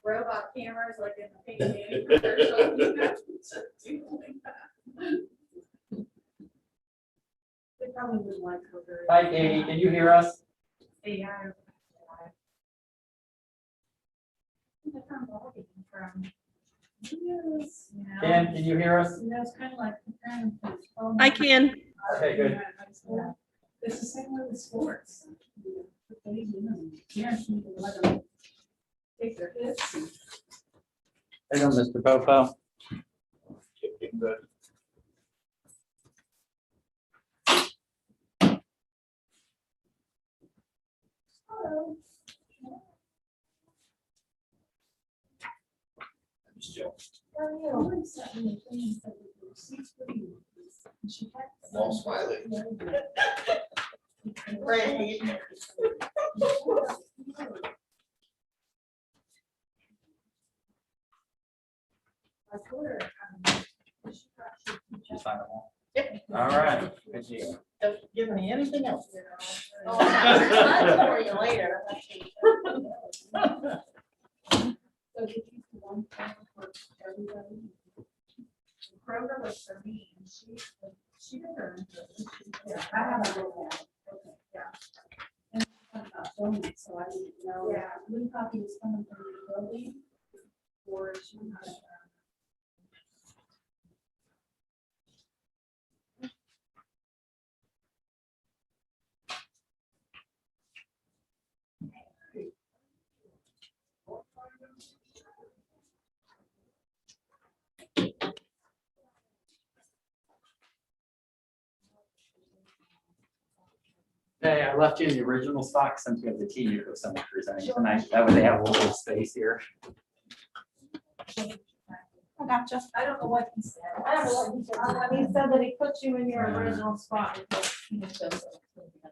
robot cameras like in the Pink Nanny commercial. You have to do like that. They probably would like her very. Hi, Katie, can you hear us? Yeah. From. Yes, you know. Ken, can you hear us? You know, it's kind of like comparing. I can. Okay, good. It's the same way with sports. Parents need to let them take their hits. Hey, Mr. Popo. All smiling. Right. Just find them all. All right. Good deal. Don't give me anything else. I'll for you later. So did you do one thing for everybody? Kroger was for me, and she did her. Yeah, I haven't read that. Okay, yeah. And donuts, so I didn't know. Yeah. Blue coffee was coming from the building, or she. Hey, I left you in the original stock since we have the team you some presenting tonight. That way they have a little bit of space here. I gotcha. I don't know what he said. I don't know what he said. He said that he put you in your original spot.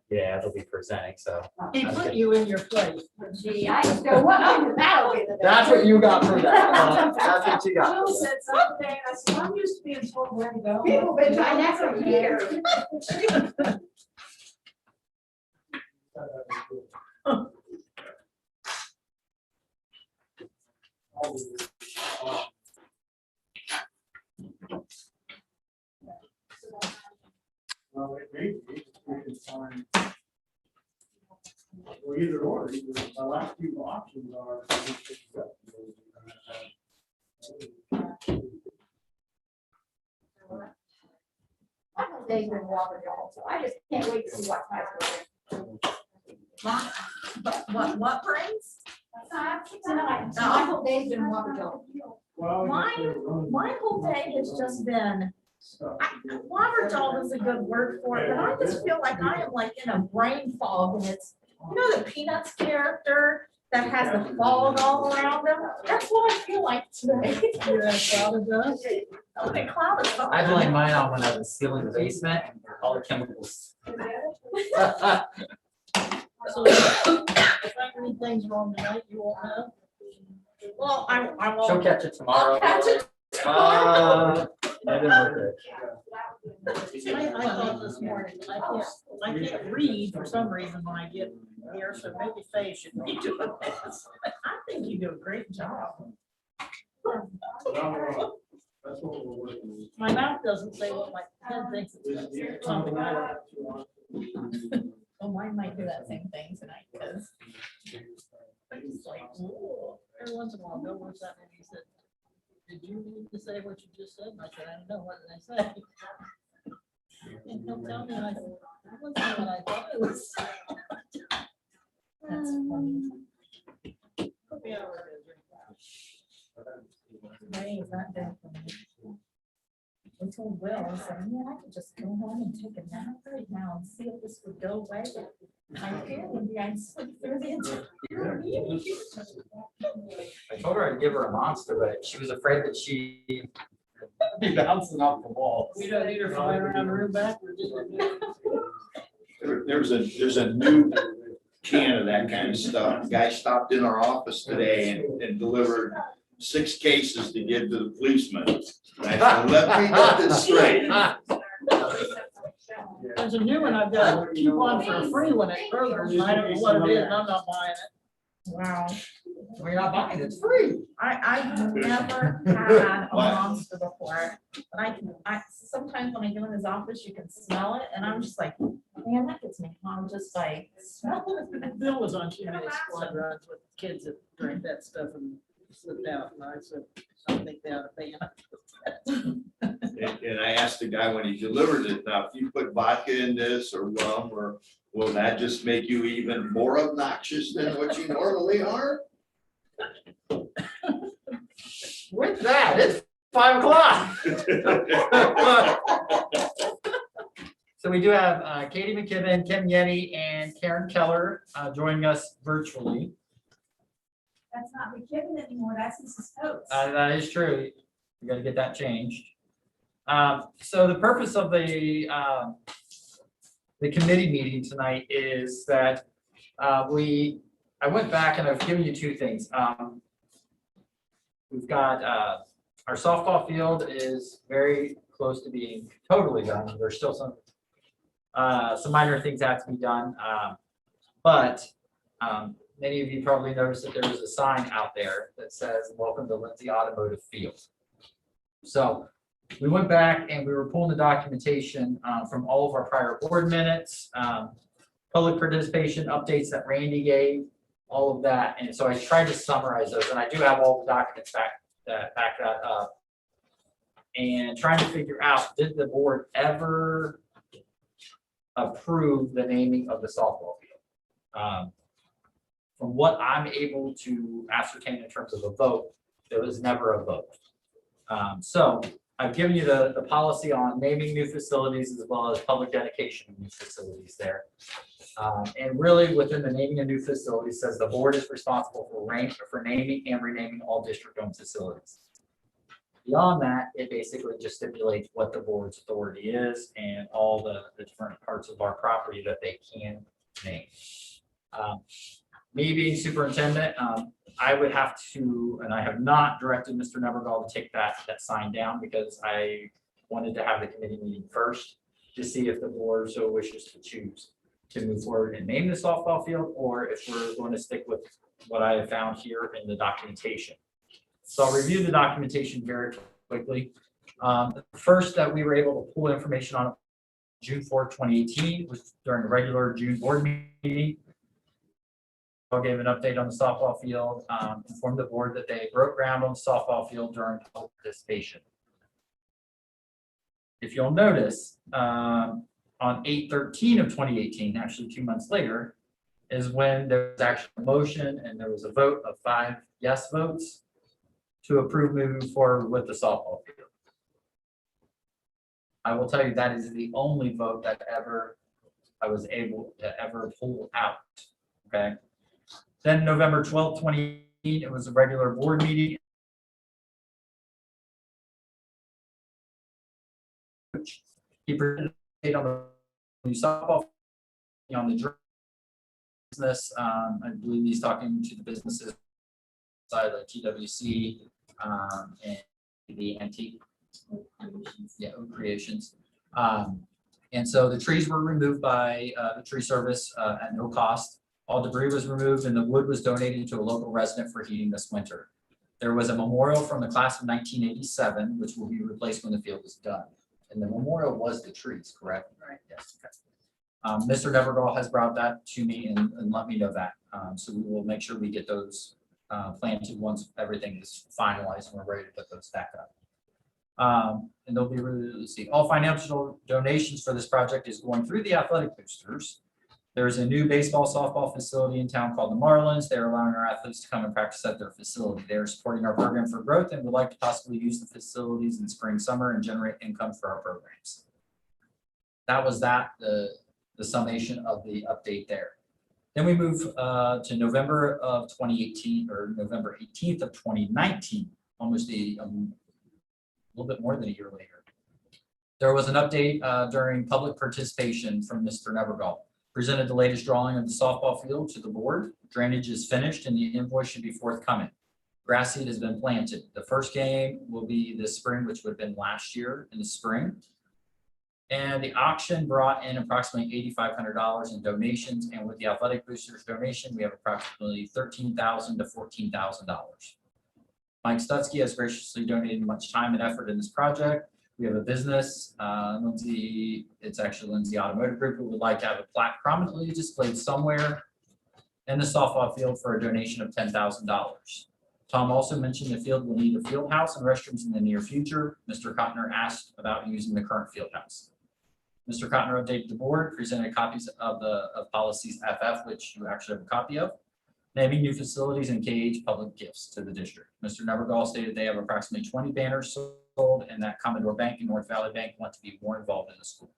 Yeah, they'll be presenting, so. He put you in your place. Gee, I don't know what that'll be. That's what you got for that. That's what you got. Will said something, I said, I'm used to being told where to go. People been I never hear. Well, it may be, we can find. Well, either or, the last few options are. They've been water y'all, so I just can't wait to see what What brings? tonight. My whole day's been water y'all. Well, My whole day has just been, waterlogged is a good word for it, but I just feel like I am like in a brain fog, and it's, you know, the Peanuts character that has the fog all around them? That's what I feel like today. Oh, the cloud is. I blame mine on when I was sealing the basement, all the chemicals. So if anything's wrong tonight, you won't know. Well, I She'll won't. catch it tomorrow. I'll catch it tomorrow. I didn't look I thought this morning, I can't read for some reason when I get here, so maybe Faye should be doing this. I think you do a great job. That's what we're working with. My mouth doesn't say what my head thinks it's gonna say, something like that. Well, mine might do that same thing tonight, because it's like, ooh, every once in a while, Bill looks at me and he said, did you need to say what you just said? And I said, I don't know, what did I say? And he'll tell me, and I said, that wasn't what I thought it was. That's funny. Could be our May is not good for me. I told Will, I said, man, I could just go home and take a nap right now and see if this would go away. I feel maybe I'd sleep through the entire meeting. I told her I'd give her a monster, but she was afraid that she'd be bouncing off the wall. We don't need her flying around the room backwards. There's a new can of that kind of stuff. Guy stopped in our office today and delivered 6 cases to give to the policeman. And I said, let me get this straight. There's a new one I've got a coupon for a free one at Kroger's, and I don't know what it is, and I'm not buying it. Wow. We're not buying, it's free. I've never had a Wow. monster before, but sometimes when I go in his office, you can smell it, and I'm just like, man, that gets me hung just by smelling it. Bill was on too many squad runs with kids that drank that stuff and slipped out, and I said, I think they ought to pay him. And I asked the guy when he delivered it, now, if you put vodka in this or rum, or will that just make you even more obnoxious than what you normally are? With that, it's 5 o'clock. So we do have Katie McKibben, Kim Yenny, and Karen Keller joining us virtually. That's not McKibben anymore, that's Mrs. Coates. That is true. We got to get that changed. So the purpose of the committee meeting tonight is that I went back and I've given you two things. We've got our softball field is very close to being totally done. There's still some minor things that have to be done. But many of you probably noticed that there was a sign out there that says, "Welcome to Lindsay Automotive Field." So we went back and we were pulling the documentation from all of our prior board minutes, public participation updates that Randy gave, all of that. And so I tried to summarize those, and I do have all the documents back that up. And trying to figure out, did the board ever approve the naming of the softball field? From what I'm able to ascertain in terms of a vote, there was never a vote. So I've given you the policy on naming new facilities as well as public dedication of new facilities there. And really within the naming of new facilities says the board is responsible for naming and renaming all district-owned facilities. Beyond that, it basically just stipulates what the board's authority is and all the different parts of our property that they can name. Me being superintendent, I would have to, and I have not directed Mr. Nevergall to take that sign down because I wanted to have the committee meeting first to see if the board so wishes to choose to move forward and name the softball field, or if we're going to stick with what I have found here in the documentation. So I'll review the documentation very quickly. First that we were able to pull information on June 4th, 2018 was during a regular June board meeting. I gave an update on the softball field, informed the board that they broke ground on the softball field during public participation. If you'll notice, on 8/13 of 2018, actually 2 months later, is when there was actually a motion and there was a vote of 5 yes votes to approve moving forward with the softball field. I will tell you that is the only vote that I was able to ever pull out. Okay. Then November 12th, 2018, it was a regular board meeting. He presented on the new softball on the business. I believe he's talking to the businesses side like TWC and the antique. Yeah, Oak Creations. And so the trees were removed by the tree service at no cost. All debris was removed and the wood was donated to a local resident for heating this winter. There was a memorial from the class of 1987, which will be replaced when the field is done. And the memorial was the trees, correct? Right. Yes. Okay. Mr. Nevergall has brought that to me and let me know that. So we will make sure we get those planted once everything is finalized and we're ready to put those back up. And they'll be let's see, all financial donations for this project is going through the athletic boosters. There's a new baseball, softball facility in town called the Marlins. They're allowing our athletes to come and practice at their facility. They're supporting our program for growth and would like to possibly use the facilities in spring, summer and generate income for our programs. That was the summation of the update there. Then we move to November of 2018 or November 18th of 2019, almost a little bit more than a year later. There was an update during public participation from Mr. Nevergall. Presented the latest drawing of the softball field to the board. Drainage is finished and the invoice should be forthcoming. Grass seed has been planted. The first game will be this spring, which would have been last year in the spring. And the auction brought in approximately $8,500 in donations, and with the athletic boosters donation, we have approximately $13,000 to $14,000. Mike Stutzky has graciously donated much time and effort in this project. We have a business, Lindsay, it's actually Lindsay Automotive Group, who would like to have a plaque prominently displayed somewhere in the softball field for a donation of $10,000. Tom also mentioned the field will need a field house and restrooms in the near future. Mr. Cotner asked about using the current field house. Mr. Cotner updated the board, presented copies of policies FF, which you actually have a copy of, naming new facilities and KH public gifts to the district. Mr. Nevergall stated they have approximately 20 banners sold and that Commodore Bank and North Valley Bank want to be more involved in the school.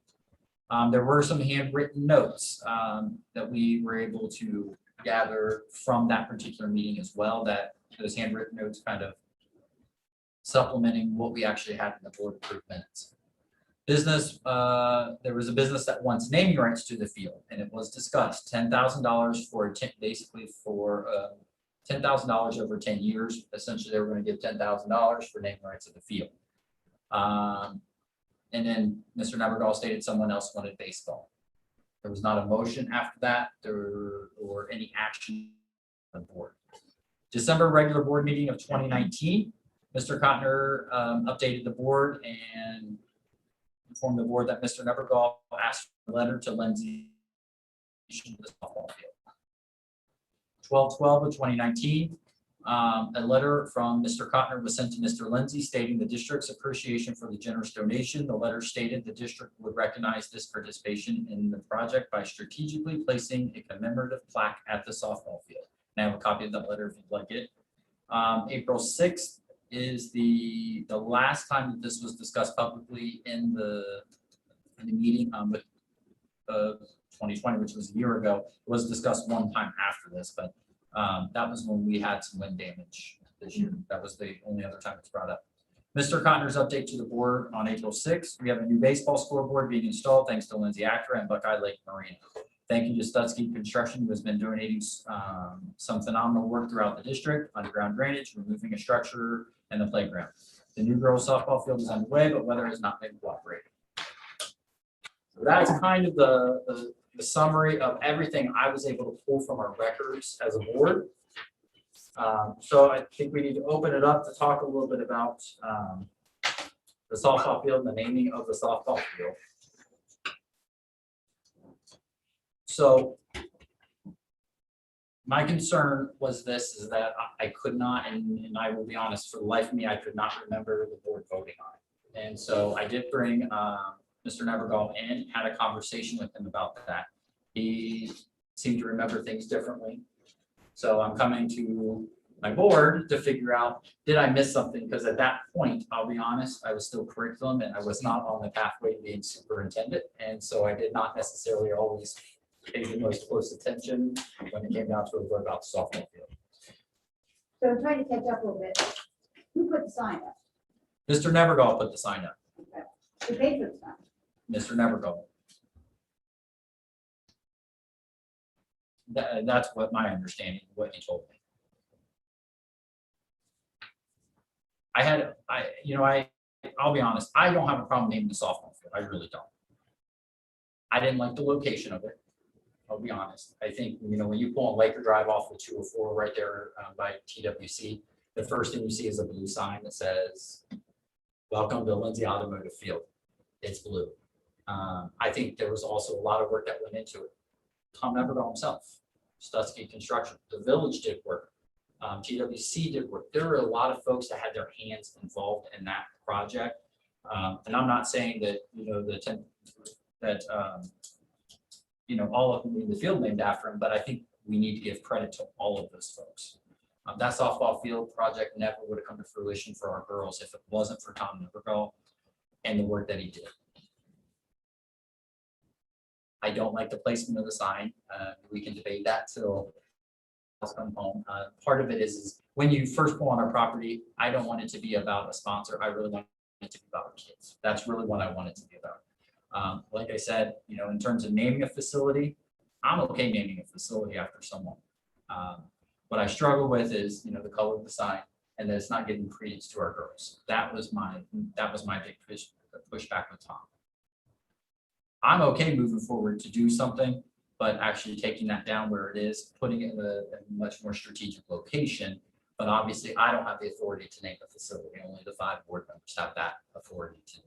There were some handwritten notes that we were able to gather from that particular meeting as well, that those handwritten notes kind of supplementing what we actually had in the board approved minutes. Business, there was a business that wants naming rights to the field, and it was discussed, $10,000 for basically for $10,000 over 10 years. Essentially, they were going to give $10,000 for naming rights of the field. And then Mr. Nevergall stated someone else wanted baseball. There was not a motion after that or any action on the board. December regular board meeting of 2019, Mr. Cotner updated the board and informed the board that Mr. Nevergall asked for a letter to Lindsay to the softball field. 12/12 of 2019, a letter from Mr. Cotner was sent to Mr. Lindsay stating the district's appreciation for the generous donation. The letter stated the district would recognize this participation in the project by strategically placing a commemorative plaque at the softball field. And I have a copy of that letter if you'd like it. April 6th is the last time that this was discussed publicly in the meeting with 2020, which was a year ago. It was discussed one time after this, but that was when we had some wind damage this year. That was the only other time it's brought up. Mr. Cotner's update to the board on April 6th. We have a new baseball scoreboard being installed thanks to Lindsay Acura and Buckeye Lake Marina. Thank you to Stutzky Construction, who has been donating some phenomenal work throughout the district, underground drainage, removing a structure, and the playground. The new girls softball field is underway, but weather has not been cooperating. So that's kind of the summary of everything I was able to pull from our records as a board. So I think we need to open it up to talk a little bit about the softball field and the naming of the softball field. So my concern was this, is that I could not, and I will be honest, for the life of me, I could not remember the board voting on it. And so I did bring Mr. Nevergall in, had a conversation with him about that. He seemed to remember things differently. So I'm coming to my board to figure out, did I miss something? Because at that point, I'll be honest, I was still curriculum and I was not on the pathway to being superintendent. And so I did not necessarily always pay the most close attention when it came down to a word about the softball field. So I'm trying to catch up a little bit. Who put the sign up? Mr. Nevergall put the sign up. Who paid for the sign? Mr. Nevergall. That's what my understanding, what he told me. I'll be honest, I don't have a problem naming the softball field. I really don't. I didn't like the location of it. I'll be honest. I think, when you pull on Laker Drive off the 204 right there by TWC, the first thing you see is a blue sign that says, "Welcome to Lindsay Automotive Field." It's blue. I think there was also a lot of work that went into it. Tom Nevergall himself, Stutzky Construction, the village did work. TWC did work. There were a lot of folks that had their hands involved in that project. And I'm not saying that, all of them in the field named after him, but I think we need to give credit to all of those folks. That softball field project never would have come to fruition for our girls if it wasn't for Tom Nevergall and the work that he did. I don't like the placement of the sign. We can debate that till I'll come home. Part of it is when you first pull on our property, I don't want it to be about a sponsor. I really want it to be about our kids. That's really what I want it to be about. Like I said, in terms of naming a facility, I'm okay naming a facility after someone. What I struggle with is, the color of the sign and that it's not giving credence to our girls. That was my big pushback with Tom. I'm okay moving forward to do something, but actually taking that down where it is, putting it in a much more strategic location. But obviously, I don't have the authority to name the facility. Only the 5 board members have that authority to do.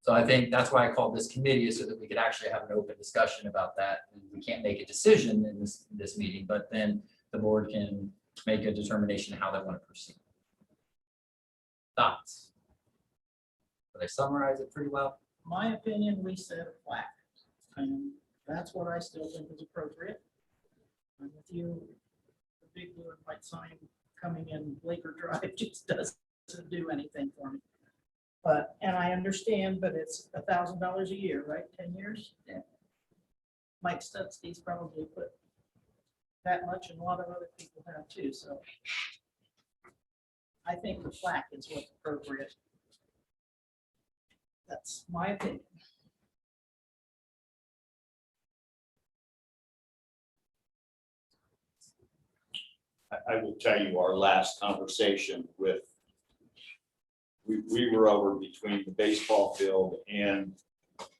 So I think that's why I called this committee, is so that we could actually have an open discussion about that. And we can't make a decision in this meeting, but then the board can make a determination how they want to proceed. Thoughts? Did I summarize it pretty well? My opinion, we set a plaque. And that's what I still think is appropriate. I'm with you. The big blue and white sign coming in Laker Drive just doesn't do anything for me. But, and I understand, but it's $1,000 a year, right? 10 years? Yeah. Mike Stutzky's probably put that much, and a lot of other people have too, so. I think the plaque is what's appropriate. That's my opinion. I will tell you, our last conversation with, we were over between the baseball field and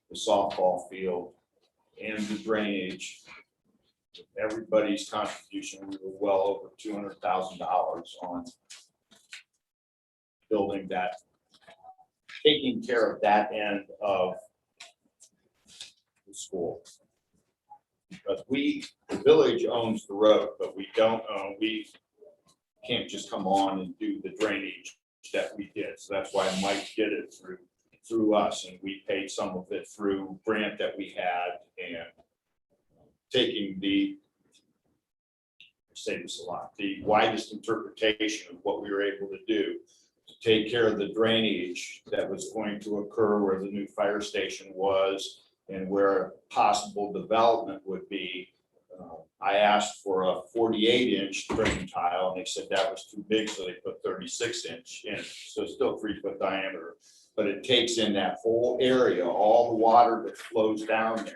the softball field and the drainage. Everybody's contribution, we were well over $200,000 on building that, taking care of that end of the school. Because the village owns the road, but we don't own, we can't just come on and do the drainage that we did. So that's why Mike did it through us, and we paid some of it through grant that we had, and taking the, I say this a lot, the widest interpretation of what we were able to do to take care of the drainage that was going to occur where the new fire station was and where possible development would be. I asked for a 48-inch drain tile, and they said that was too big, so they put 36-inch in. So it's still 3-foot diameter, but it takes in that whole area. All the water that flows down there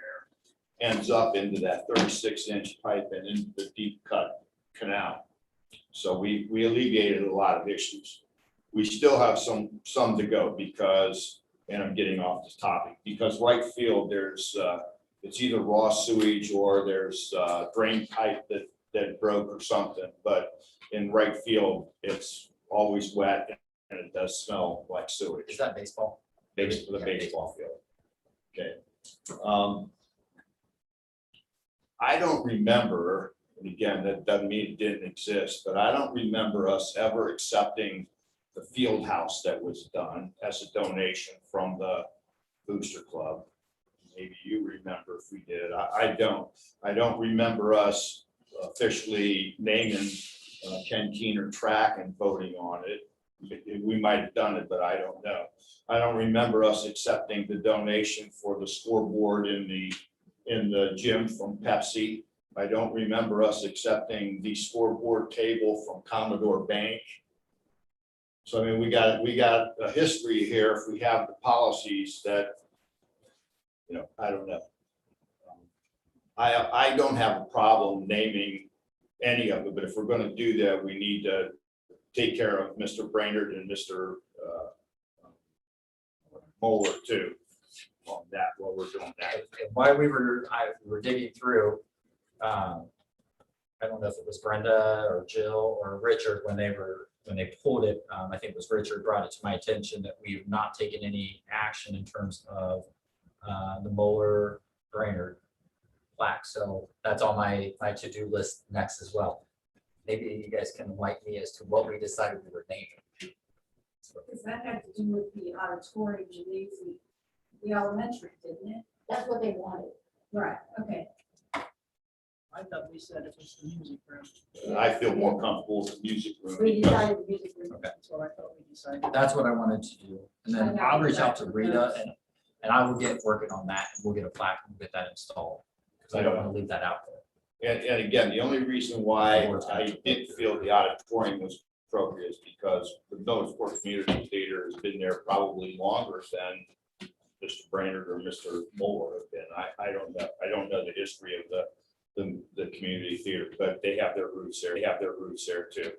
ends up into that 36-inch pipe and into the deep cut canal. So we alleviated a lot of issues. We still have some to go because, and I'm getting off this topic, because right field, there's it's either raw sewage or there's a drain pipe that broke or something. But in right field, it's always wet and it does smell like sewage. Is that baseball? The baseball field. Okay. I don't remember, and again, that doesn't mean it didn't exist, but I don't remember us ever accepting the field house that was done as a donation from the Booster Club. Maybe you remember if we did. I don't. I don't remember us officially naming Ken Keener track and voting on it. We might have done it, but I don't know. I don't remember us accepting the donation for the scoreboard in the gym from Pepsi. I don't remember us accepting the scoreboard table from Commodore Bank. So I mean, we got a history here. If we have the policies that, you know, I don't know. I don't have a problem naming any of it, but if we're going to do that, we need to take care of Mr. Brainerd and Mr. Moeller too on that while we're doing that. And while we were digging through, I don't know if it was Brenda or Jill or Richard when they pulled it. I think it was Richard brought it to my attention that we've not taken any action in terms of the Moeller Brainerd plaque. So that's on my to-do list next as well. Maybe you guys can enlighten me as to what we decided we were naming. Because that had to do with the auditorium, the elementary, didn't it? That's what they wanted. Right, okay. I thought we said it was the music room. I feel more comfortable with the music room. We because decided the music room. That's what I thought we decided. That's what I wanted to do. And then I'll reach out to Rita and I will get working on that, and we'll get a plaque and get that installed. Because I don't want to leave that out there. And again, the only reason why I didn't feel the auditorium was appropriate is because the Village Sports Community Theater has been there probably longer than Mr. Brainerd or Mr. Moeller have been. I don't know. I don't know the history of the community theater, but they have their roots there. They have their roots there too.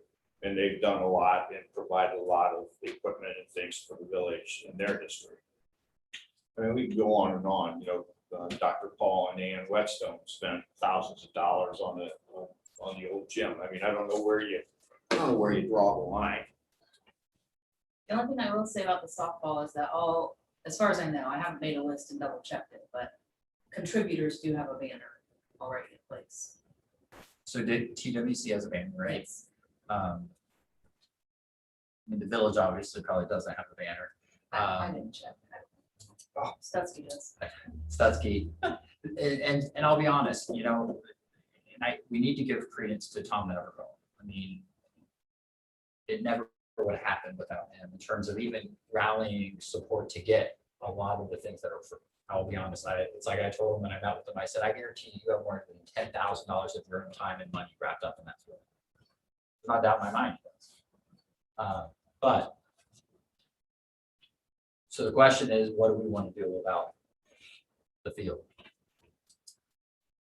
And they've done a lot and provided a lot of equipment and things for the village in their history. I mean, we could go on and on, Dr. Paul and Ann Whetstone spent thousands of dollars on the old gym. I mean, I don't know where you draw the line. The only thing I will say about the softball is that as far as I know, I haven't made a list and double checked it, but contributors do have a banner already in place. So did TWC has a banner, right? Yes. I mean, the village obviously probably doesn't have a banner. I didn't check. Oh. Stutsky does. Stutsky. And I'll be honest, and we need to give credence to Tom Nevercall. I mean, it never would have happened without him in terms of even rallying support to get a lot of the things that are free. I'll be honest, it's like I told him when I met with him, I said, I guarantee you have more than $10,000 of your own time and money wrapped up in that. There's not a doubt in my mind. But so the question is, what do we want to do about the field?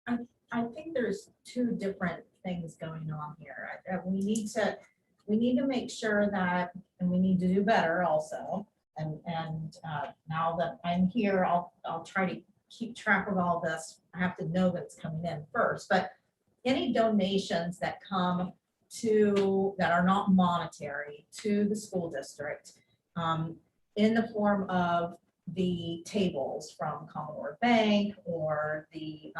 I think there's two different things going on here. We need to make sure that, and we need to do better also. And now that I'm here, I'll try to keep track of all this. I have to know that it's coming in first, but any donations that come that are not monetary to the school district, in the form of the tables from Commodore Bank or the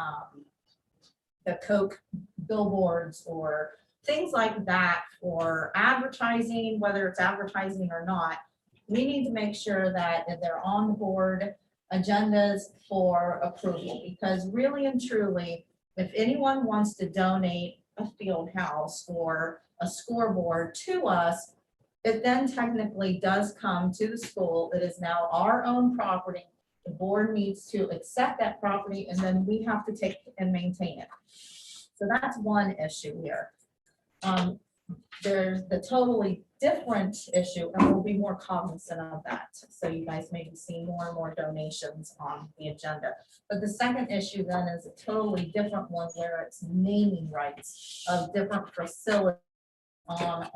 Coke billboards or things like that for advertising, whether it's advertising or not, we need to make sure that they're on the board agendas for approval, because really and truly, if anyone wants to donate a field house or a scoreboard to us, it then technically does come to the school. It is now our own property. The board needs to accept that property, and then we have to take and maintain it. So that's one issue here. There's the totally different issue, and we'll be more cognizant of that. So you guys may be seeing more and more donations on the agenda. But the second issue then is a totally different one, where it's naming rights of different facilities on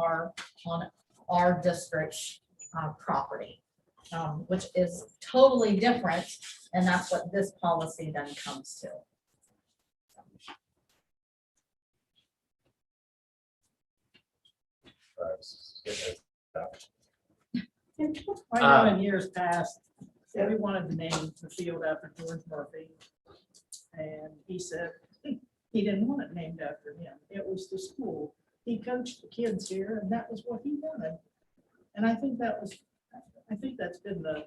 our district property, which is totally different, and that's what this policy then comes to. I know in years past, we wanted to name the field after George Murphy. And he said he didn't want it named after him. It was the school. He coached the kids here, and that was what he wanted. And I think that's been the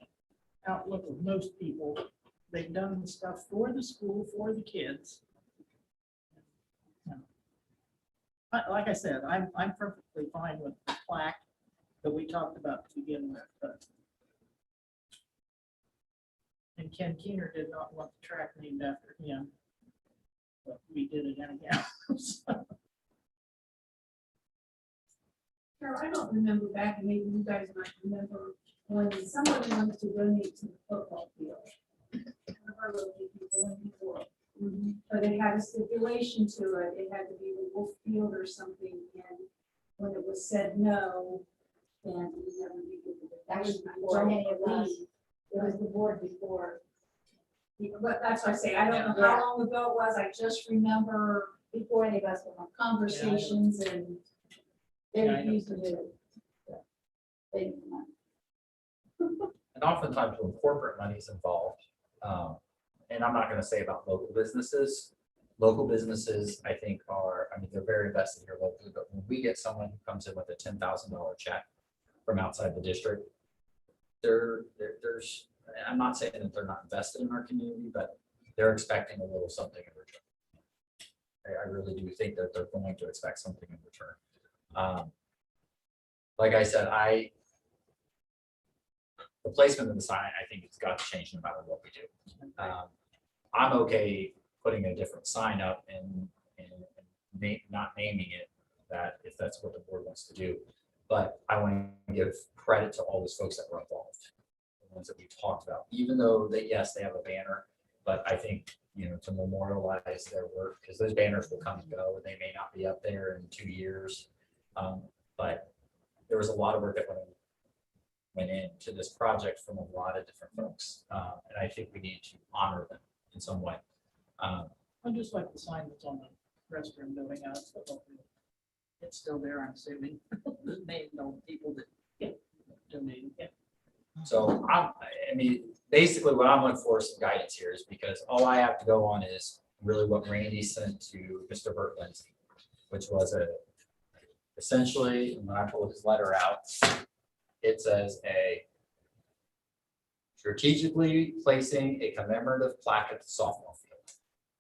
outlook of most people. They've done the stuff for the school, for the kids. But like I said, I'm perfectly fine with the plaque that we talked about to begin with. And Ken Keener did not want the track named after him, but we did it anyhow. Carol, I don't remember back, and maybe you guys might remember, when somebody wanted to donate to the football field. One of our little people went before. But it had a stipulation to it. It had to be the Wolf Field or something, and when it was said no, then we never did it. That was before any of us. It was the board before. But that's why I say, I don't know how long ago it was. I just remember before any of us were on conversations, and they refused to do it. They didn't want it. And oftentimes when corporate money is involved, and I'm not going to say about local businesses, I think they're very invested here locally, but when we get someone who comes in with a $10,000 check from outside the district, there's, I'm not saying that they're not invested in our community, but they're expecting a little something in return. I really do think that they're going to expect something in return. Like I said, the placement of the sign, I think it's got to change no matter what we do. I'm okay putting a different sign up and not naming it, that if that's what the board wants to do. But I want to give credit to all those folks that were involved, the ones that we talked about, even though that, yes, they have a banner, but I think, to memorialize their work, because those banners will come and go, and they may not be up there in 2 years. But there was a lot of work that went went into this project from a lot of different folks. And I think we need to honor them in some way. I just like the sign that's on the restroom building out. It's still there, I'm assuming. They know people that donated. Yeah. So I mean, basically what I'm looking for is some guidance here is because all I have to go on is really what Randy sent to Mr. Burt Lindsay, which was essentially, when I pulled his letter out, it says strategically placing a commemorative plaque at the softball field.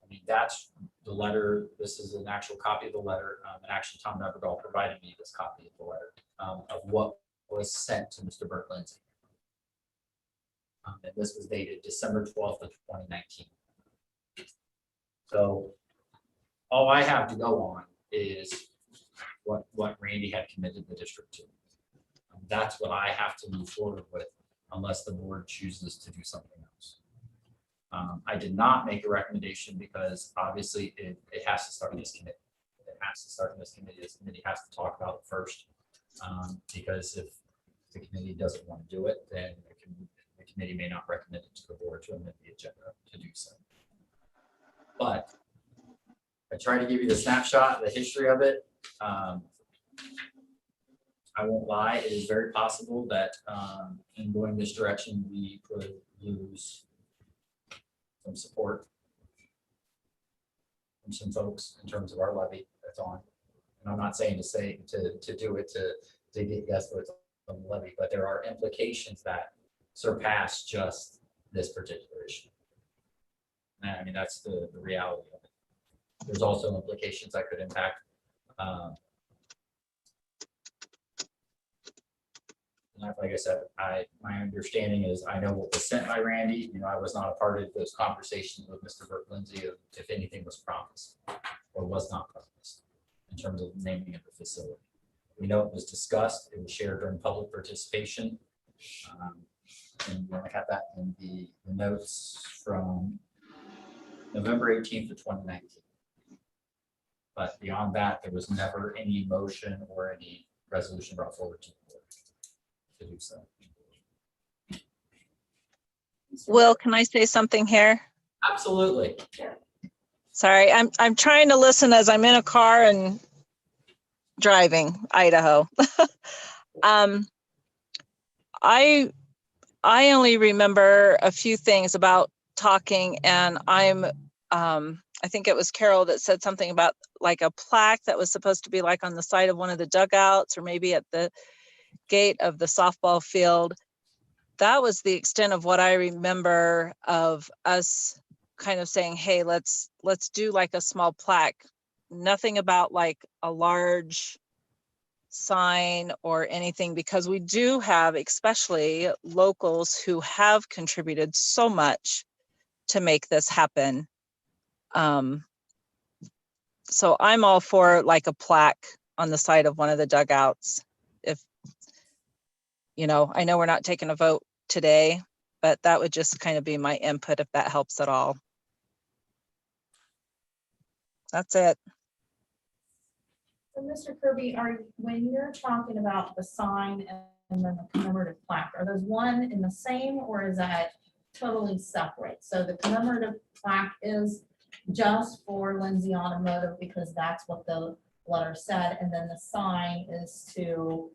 I mean, that's the letter. This is an actual copy of the letter. And actually, Tom Neverdall provided me this copy of the letter of what was sent to Mr. Burt Lindsay. And this was dated December 12th of 2019. So all I have to go on is what Randy had committed the district to. That's what I have to move forward with unless the board chooses to do something else. I did not make a recommendation because obviously it has to start in this committee. It has to start in this committee. This committee has to talk about it first. Because if the committee doesn't want to do it, then the committee may not recommend it to the board to amend the agenda to do so. But I try to give you the snapshot, the history of it. I won't lie, it is very possible that in going this direction, we could lose some support from some folks in terms of our levy that's on. And I'm not saying to do it to get yes votes on the levy, but there are implications that surpass just this particular issue. And I mean, that's the reality of it. There's also implications that could impact like I said, my understanding is I know what was sent by Randy. You know, I was not a part of those conversations with Mr. Burt Lindsay of if anything was promised or was not promised in terms of naming of the facility. We know it was discussed. It was shared during public participation. And I have that in the notes from November 18th of 2019. But beyond that, there was never any motion or any resolution brought forward to the board to do so. Will, can I say something here? Absolutely. Sorry, I'm trying to listen as I'm in a car and driving Idaho. I only remember a few things about talking, and I think it was Carol that said something about like a plaque that was supposed to be like on the side of one of the dugouts or maybe at the gate of the softball field. That was the extent of what I remember of us kind of saying, hey, let's do like a small plaque. Nothing about like a large sign or anything, because we do have especially locals who have contributed so much to make this happen. So I'm all for like a plaque on the side of one of the dugouts. If, you know, I know we're not taking a vote today, but that would just kind of be my input if that helps at all. That's it. So Mr. Kirby, when you're talking about the sign and then the commemorative plaque, are those one in the same or is that totally separate? So the commemorative plaque is just for Lindsay Automotive because that's what the letter said, and then the sign is to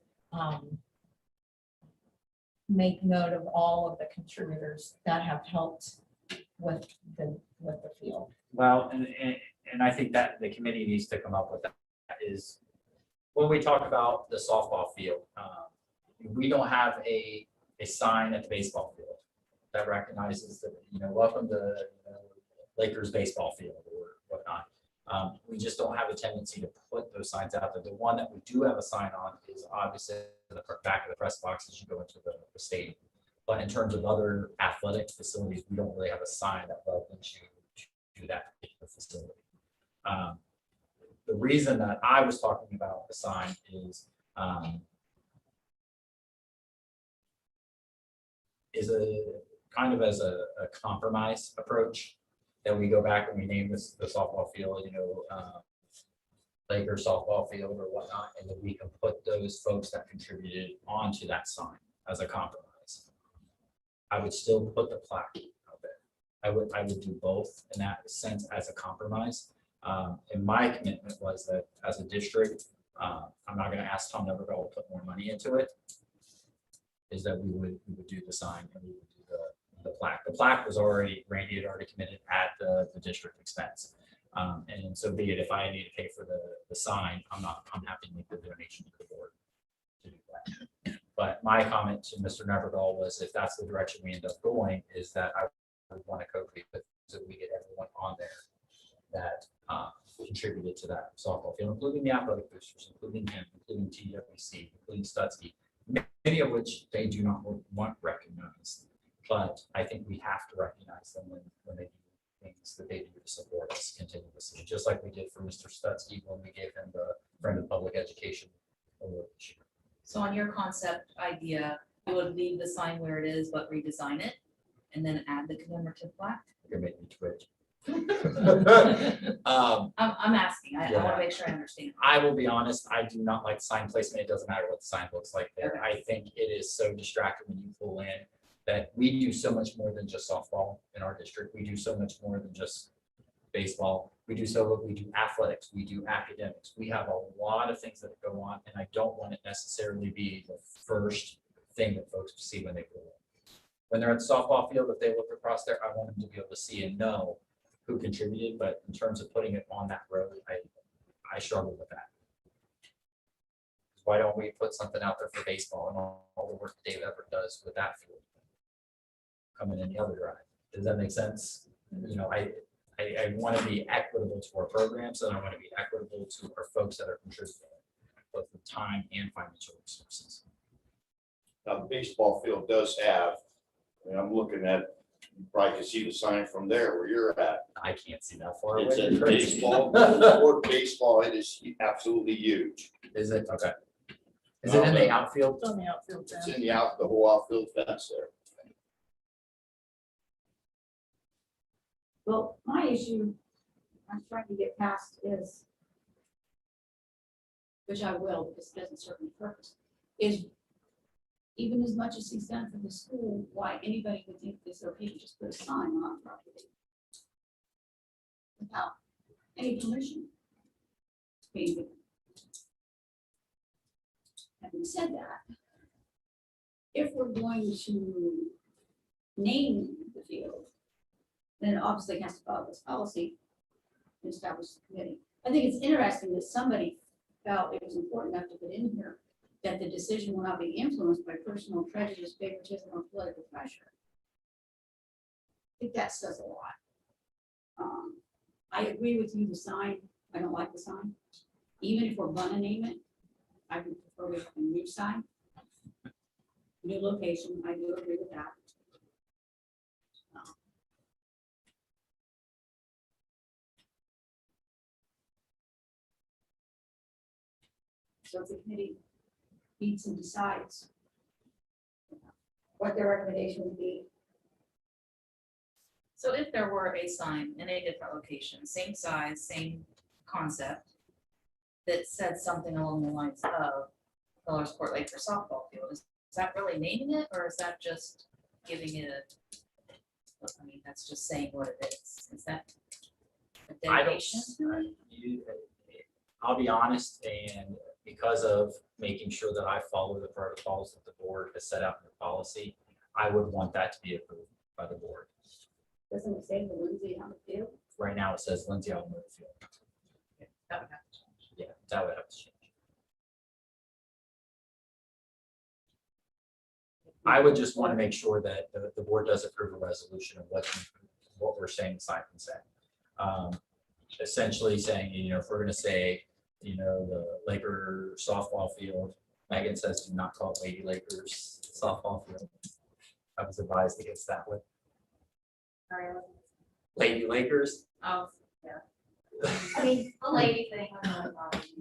make note of all of the contributors that have helped with the field. Well, and I think that the committee needs to come up with that is when we talk about the softball field, we don't have a sign at the baseball field that recognizes that, you know, welcome to Lakers baseball field or whatnot. We just don't have a tendency to put those signs out there. The one that we do have a sign on is obviously the back of the press box as you go into the stadium. But in terms of other athletic facilities, we don't really have a sign that welcomes you to that particular facility. The reason that I was talking about the sign is a kind of as a compromise approach that we go back and we name this the softball field, you know, Lakers softball field or whatnot, and then we can put those folks that contributed onto that sign. as a compromise. I would still put the plaque out there. I would do both in that sense as a compromise. And my commitment was that as a district, I'm not gonna ask Tom Neverville to put more money into it, is that we would do the sign and we would do the plaque. The plaque was already, Randy had already committed at the district expense. And so be it, if I need to pay for the sign, I'm happy to make the donation to the board to do that. But my comment to Mr. Neverville was, if that's the direction we end up going, is that I would want to co-create with, so we get everyone on there that contributed to that softball field, including the athletic boosters, including him, including TWC, including Stutzky, many of which they do not want recognized. But I think we have to recognize them when they do things that they do to support us continuously, just like we did for Mr. Stutzky when we gave him the Friend of Public Education award this year. So on your concept idea, you would leave the sign where it is, but redesign it and then add the commemorative plaque? You're making me twitch. I'm asking, I Yeah. want to make sure I understand. I will be honest, I do not like sign placement. It doesn't matter what the sign looks like there. Okay. I think it is so distracting when you pull in that we do so much more than just softball in our district. We do so much more than just baseball. We do athletics, we do academics. We have a lot of things that go on, and I don't want it necessarily be the first thing that folks see when they pull in. When they're at the softball field, if they look across there, I want them to be able to see and know who contributed, but in terms of putting it on that road, I struggle with that. Why don't we put something out there for baseball and all the work Dave Everett does with that field? Coming in the other direction. Does that make sense? You know, I want to be equitable to our programs, and I want to be equitable to our folks that are contributing, both with time and financial resources. Now, the baseball field does have, I'm looking at, you probably can see the sign from there where you're at. I can't see that far It's away. a baseball, baseball, it is absolutely huge. Is it? Okay. Is it in the outfield? It's on the outfield. It's fence. in the whole outfield fence there. Well, my issue I'm trying to get past is, which I will, because it doesn't serve any purpose, is even as much as he's done for the school, why anybody would think it's okay to just put a sign on property without any permission. being given. Having said that, if we're going to name the field, then it obviously has to follow this policy and establish the committee. I think it's interesting that somebody felt it was important enough to put in here that the decision will not be influenced by personal prejudice, favoritism, or political pressure. I think that says a lot. I agree with you, the sign, I don't like the sign. Even if we're gonna name it, I would prefer with a new sign. New location, I do agree with that. So if the committee meets and decides what their recommendation would be. So if there were a sign in a different location, same size, same concept, that said something along the lines of Miller's Court Lake for softball field, is that really naming it, or is that just giving it I mean, that's just saying what it is. Is that a I don't, dedication to it? I'll be honest, and because of making sure that I follow the protocols that the board has set out in the policy, I would want that to be approved by the board. Doesn't it say the Lindsay on the field? Right now, it says Lindsay on the field. That would have to change. Yeah, that would have to change. I would just want to make sure that the board does approve a resolution of what we're saying the sign can say. Essentially saying, you know, if we're going to say, you know, the Laker softball field, Megan says do not call it Lady Lakers softball field. I was advised against that one. Lady Lakers. Oh, I mean, a lady thing.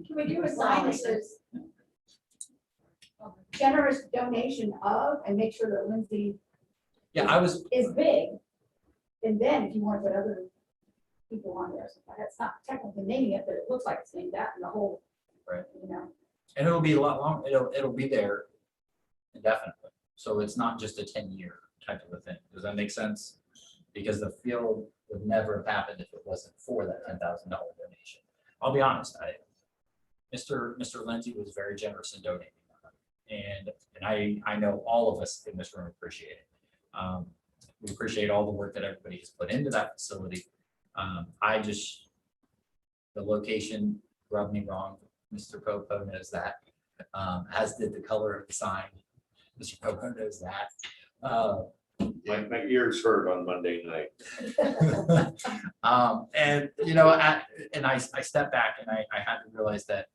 can we do a sign that says generous donation of, and make sure that Lindsay Yeah, I was, is big? And then if you want to put other people on there, so that's not technically naming it, but it looks like it's named that in the whole, Right. you know. and it'll be a lot long, it'll be there indefinitely. So it's not just a 10-year type of a thing. Does that make sense? Because the field would never have happened if it wasn't for that $10,000 donation. I'll be honest, Mr. Lindsay was very generous in donating. And I know all of us in this room appreciate it. We appreciate all the work that everybody has put into that facility. The location rubbed me wrong. Mr. Popo knows that, as did the color of the sign. Mr. Popo knows that. My ears hurt on Monday night. And, you know, I stepped back and I had to realize that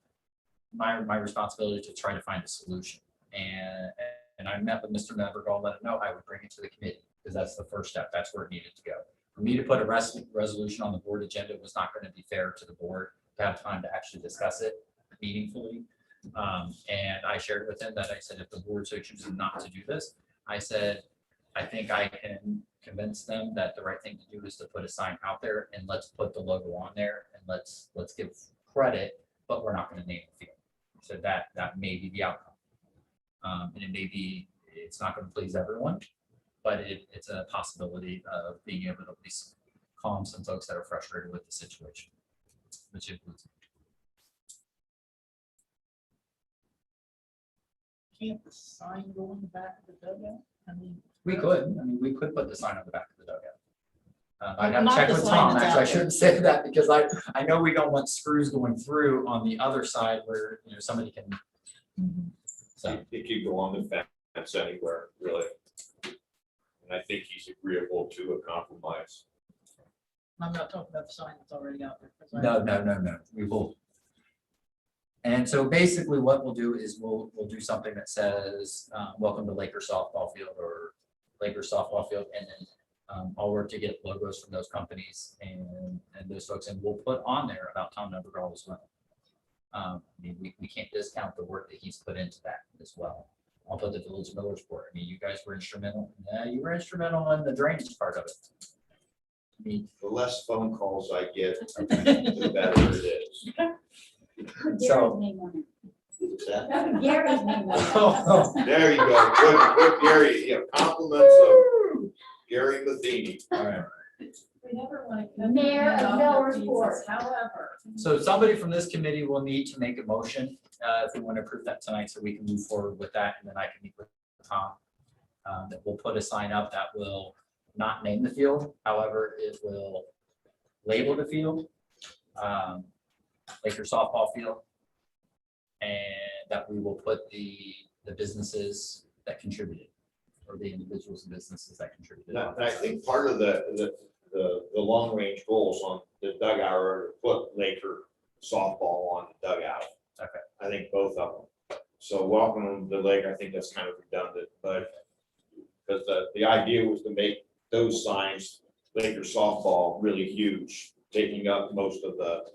my responsibility to try to find a solution. And I met with Mr. Nevergall, let him know I would bring it to the committee, because that's the first step. That's where it needed to go. For me to put a resolution on the board agenda was not going to be fair to the board to have time to actually discuss it meaningfully. And I shared with him that I said, if the board so chooses not to do this, I said, I think I can convince them that the right thing to do is to put a sign out there and let's put the logo on there and let's give credit, but we're not going to name the field. So that may be the outcome. And it may be, it's not going to please everyone, but it's a possibility of being able to at least calm some folks that are frustrated with the situation, which includes me. Can't the sign go in the back of the dugout? I mean. We could put the sign on the back of the dugout. I'd have to Not check the with sign Tom, that's actually, I out there. shouldn't say that because I know we don't want screws going through on the other side where, you know, somebody can. So, It could go on the fence anywhere, really. And I think he's agreeable to a compromise. I'm not talking about the sign that's already out there. 'cause I- no, we will. And so basically what we'll do is we'll do something that says, welcome to Lakers softball field or Lakers softball field. And then I'll work to get logos from those companies and those folks, and we'll put on there about Tom Nevergall as well. I mean, we can't discount the work that he's put into that as well. I'll put the Village of Millersport. I mean, you guys were instrumental. Yeah, you were instrumental in the drainage part of it. I mean, The less phone calls I get, the better it is. So- What's that? Gary's name was. There you go. Good Gary, yeah, compliments of Gary Matheny. all right. We never want to. Mayor of Millersport. However. So somebody from this committee will need to make a motion if we want to approve that tonight, so we can move forward with that, and then I can meet with Tom. That we'll put a sign up that will not name the field, however, it will label the field, Laker softball field, and that we will put the businesses that contributed, or the individuals and businesses that contributed. And I think part of the long range goals on the dugout are to put Laker softball on the dugout. Okay. I think both of them. So welcome to the Lake, I think that's kind of redundant, but because the idea was to make those signs, Laker softball, really huge, taking up most of the.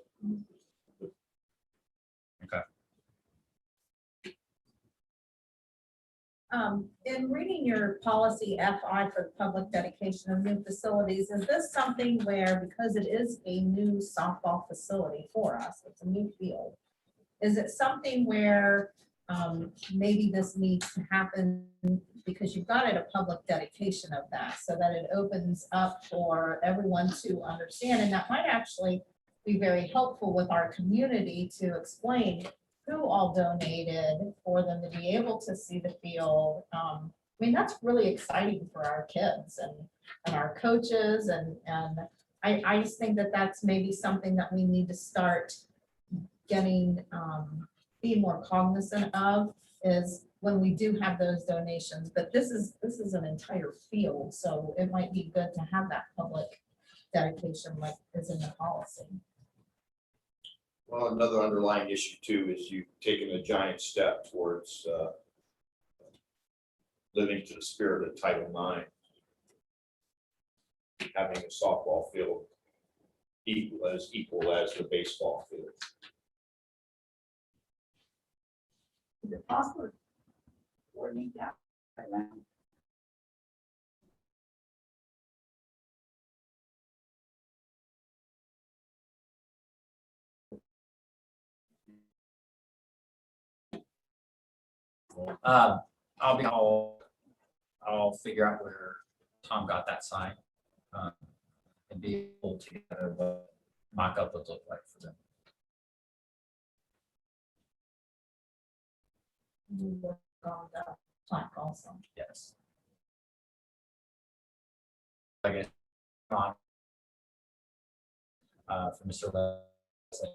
In reading your policy FI for public dedication of new facilities, is this something where, because it is a new softball facility for us, it's a new field, is it something where maybe this needs to happen because you've got it a public dedication of that, so that it opens up for everyone to understand, and that might actually be very helpful with our community to explain who all donated for them to be able to see the field. I mean, that's really exciting for our kids and our coaches, and I just think that that's maybe something that we need to start getting, being more cognizant of, is when we do have those donations. But this is an entire field, so it might be good to have that public dedication like is in the policy. Well, another underlying issue too is you've taken a giant step towards living to the spirit of Title IX. Having a softball field equal as the baseball field. Is it possible to coordinate that around? I'll I'll figure out where Tom got that sign. And be able to get what mock-up would look like for them. We work on the plaque also. Yes. I guess on for Mr. Leslie,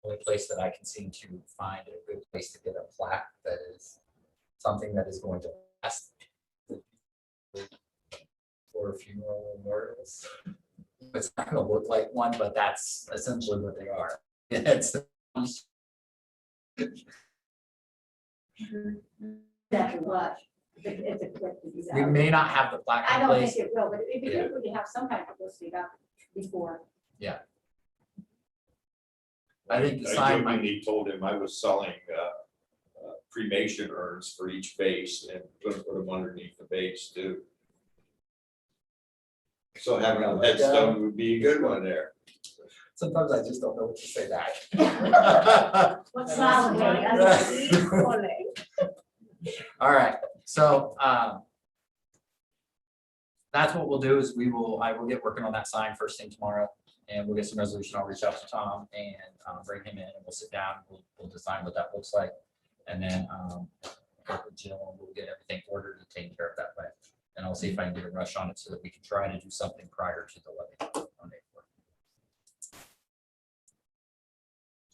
only place that I can seem to find a good place to get a plaque that is something that is going to last for funeral memorials. It's not going to look like one, but that's essentially what they are. It's Exactly what, it's a quick to do that. we may not have the plaque I in don't place. think it will, but it'd be Yeah. good to have some kind of publicity about it before. I think the I sign might jokingly told him I was selling cremation urns for each base and gonna put them underneath the base too. So having a headstone would be a good one there. sometimes I just don't know what to say back. What's wrong with it? All right, so that's what we'll do is I will get working on that sign first thing tomorrow, and we'll get some resolution. I'll reach out to Tom and bring him in, and we'll sit down, we'll design what that looks like. And then work with Jill, and we'll get everything ordered and taken care of that way. And I'll see if I can get a rush on it so that we can try to do something prior to the levy on May 4th.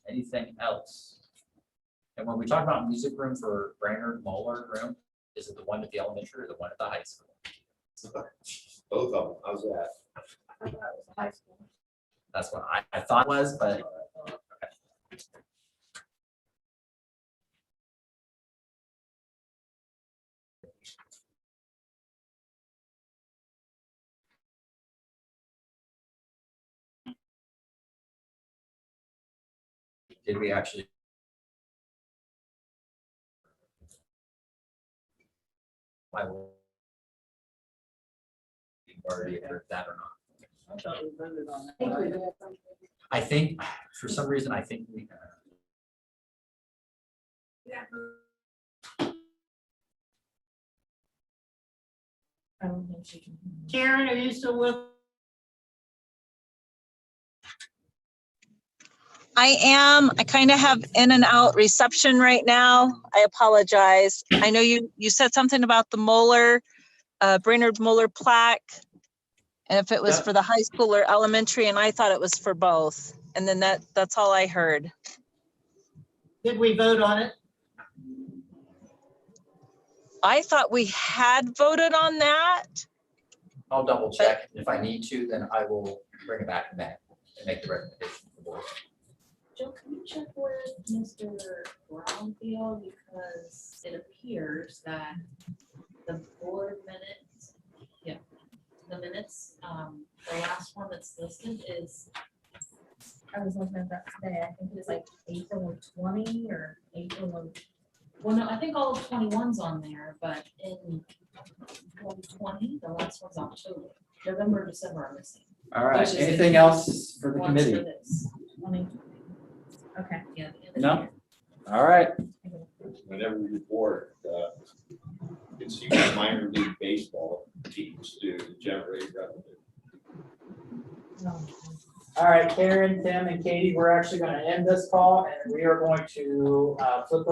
Anything else? And when we talk about music room for Brainerd Moeller room, is it the one at the elementary or the one at the high school? Both of them, how's that? I thought it was high school. That's what I thought it was, but did we actually? I will. We've already heard that or not. I thought we voted on I think we that. did something. I think, for some reason, I think we. I don't think she can. Karen, are you still with? I am. I kind of have in and out reception right now. I apologize. I know you said something about the Moeller, Brainerd Moeller plaque. And if it was Yeah. for the high school or elementary, and I thought it was for both. And then that's all I heard. Did we vote on it? I thought we had voted on that. I'll double check. If I need to, then I will bring it back and make the recommendation to the board. Joe, can you check with Mr. Brownfield, because it appears that the board minutes, the minutes, the last one that's listed is, I was looking at that today. I think it was like April of 20 or April of. well, no, I think all of 21's on there, but in 2020, the last one's October, November, December are missing. All right, Which is anything the else for the One's for committee? this. 20. Okay. Yeah, the end of No? the year. All right, Whenever we report, it's usually minor league baseball teams to generate revenue. No. All right, Karen, Tim, and Katie, we're actually going to end this call, and we are going to flip over